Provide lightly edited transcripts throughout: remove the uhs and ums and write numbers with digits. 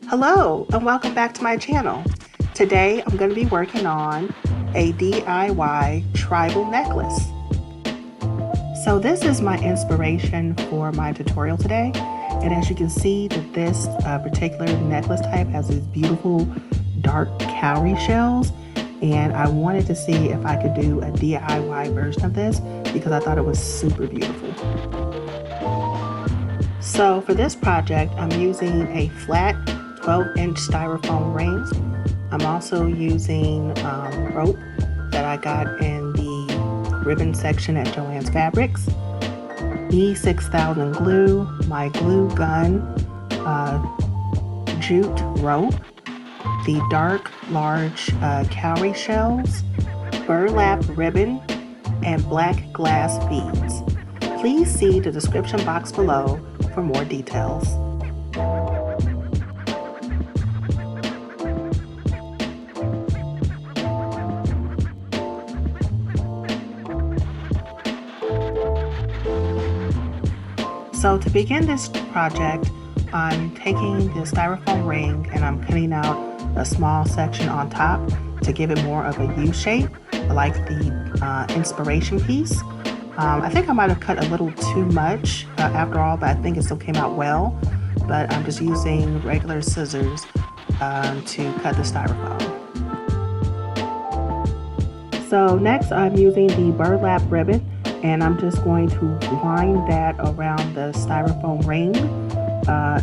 Hello and welcome back to my channel. Today I'm going to be working on a DIY tribal necklace. So this is my inspiration for my tutorial today, and as you can see that this particular necklace type has these beautiful dark cowrie shells, and I wanted to see if I could do a DIY version of this because I thought it was super beautiful. So for this project I'm using a flat 12-inch styrofoam ring. I'm also using rope that I got in the ribbon section at Joann's Fabrics, E6000 glue, my glue gun, jute rope, the dark large cowrie shells, burlap ribbon, and black glass beads. Please see the description box below for more details. So to begin this project, I'm taking the styrofoam ring and I'm cutting out a small section on top to give it more of a U shape, like the inspiration piece. I think I might have cut a little too much after all, but I think it still came out well. But I'm just using regular scissors to cut the styrofoam. So next I'm using the burlap ribbon, and I'm just going to wind that around the styrofoam ring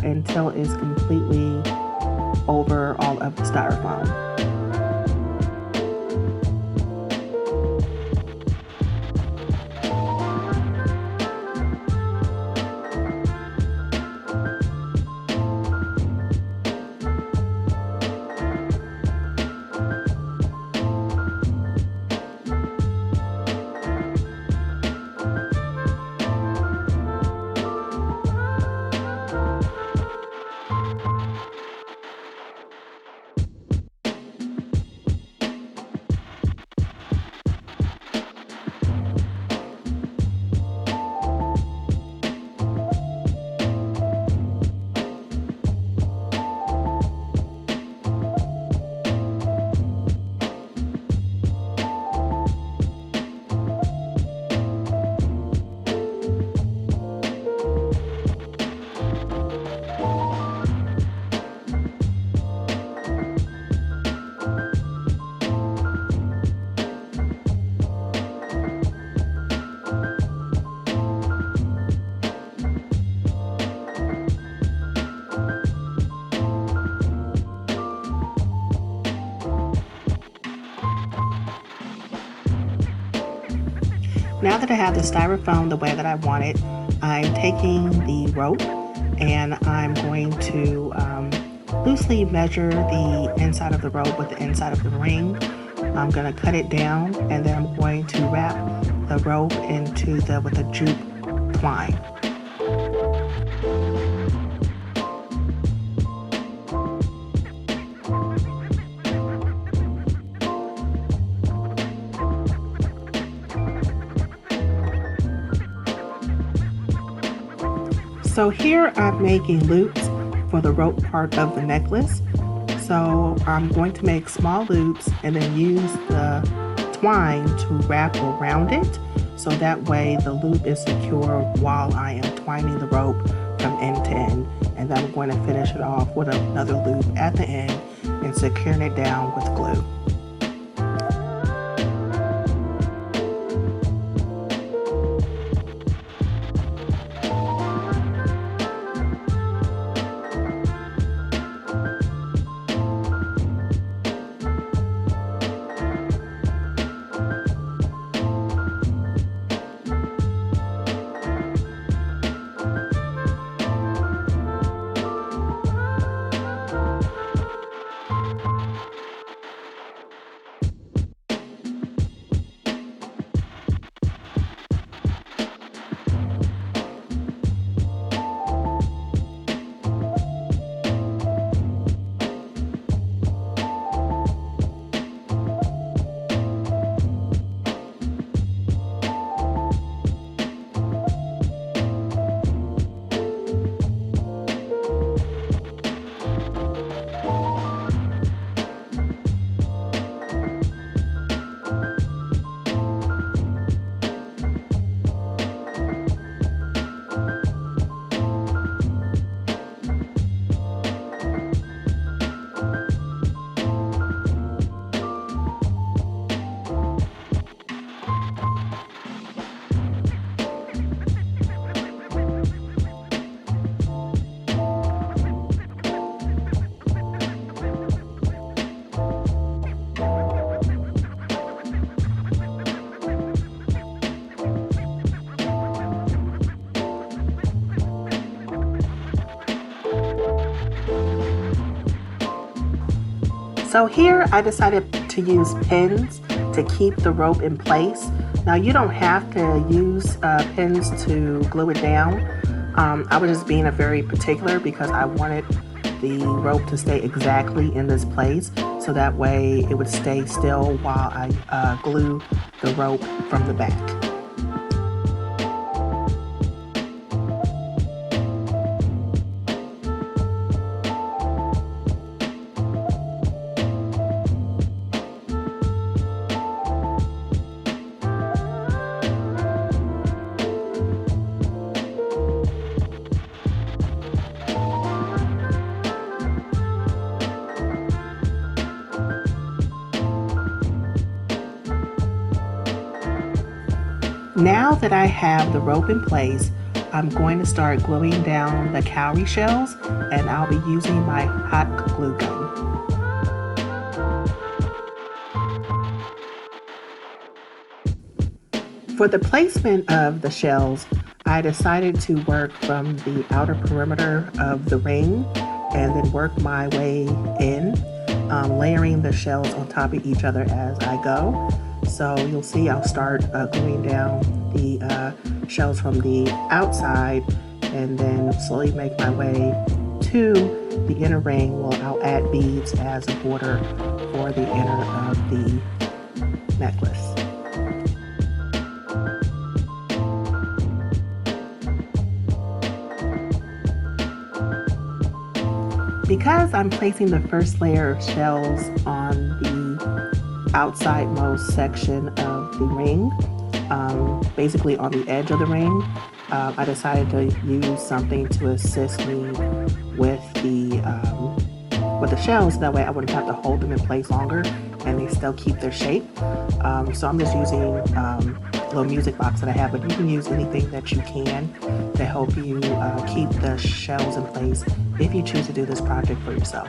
until it's completely over all of the styrofoam. Now that I have the styrofoam the way that I want it, I'm taking the rope and I'm going to loosely measure the inside of the rope with the inside of the ring. I'm going to cut it down, and then I'm going to wrap the rope with a jute twine. So here I'm making loops for the rope part of the necklace. So I'm going to make small loops and then use the twine to wrap around it, so that way the loop is secure while I am twining the rope from end to end. And then I'm going to finish it off with another loop at the end and securing it down with glue. So here I decided to use pins to keep the rope in place. Now you don't have to use pins to glue it down. I was just being very particular because I wanted the rope to stay exactly in this place, so that way it would stay still while I glue the rope from the back. Now that I have the rope in place, I'm going to start gluing down the cowrie shells, and I'll be using my hot glue gun. For the placement of the shells, I decided to work from the outer perimeter of the ring and then work my way in, layering the shells on top of each other as I go. So you'll see I'll start gluing down the shells from the outside and then slowly make my way to the inner ring where I'll add beads as a border for the inner of the necklace. Because I'm placing the first layer of shells on the outsidemost section of the ring, basically on the edge of the ring, I decided to use something to assist me with the shells. That way I wouldn't have to hold them in place longer and they still keep their shape. So I'm just using a little music box that I have, but you can use anything that you can to help you keep the shells in place if you choose to do this project for yourself.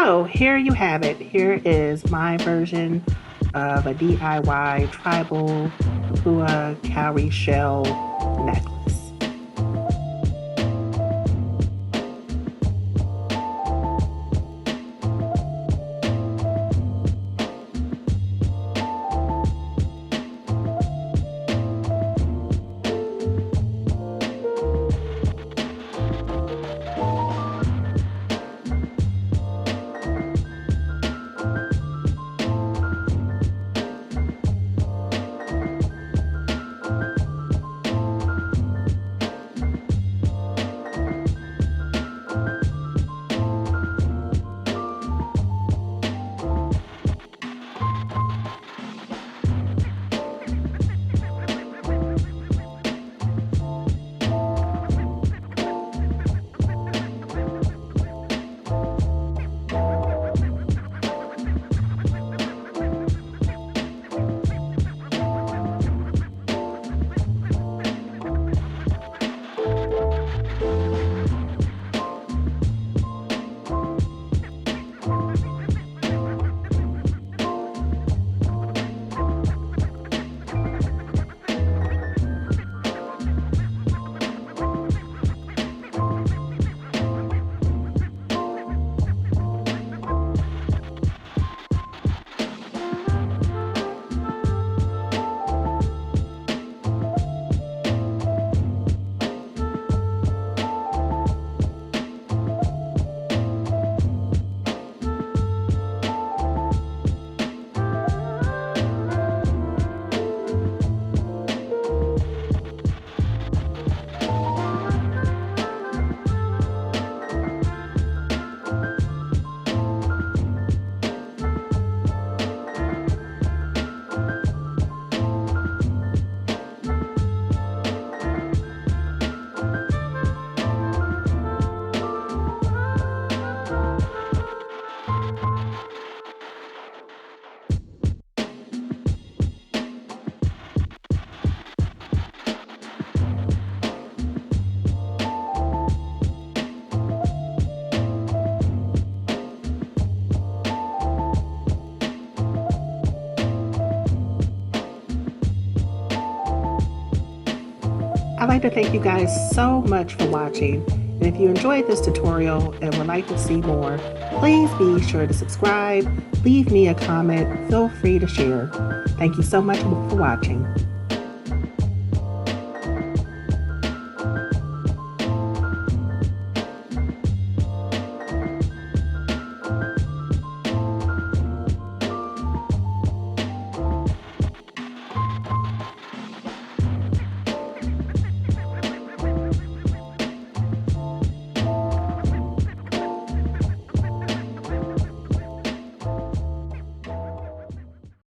So here you have it. Here is my version of a DIY tribal Papua cowrie shell necklace. I'd like to thank you guys so much for watching. And if you enjoyed this tutorial and would like to see more, please be sure to subscribe, leave me a comment, feel free to share. Thank you so much for watching.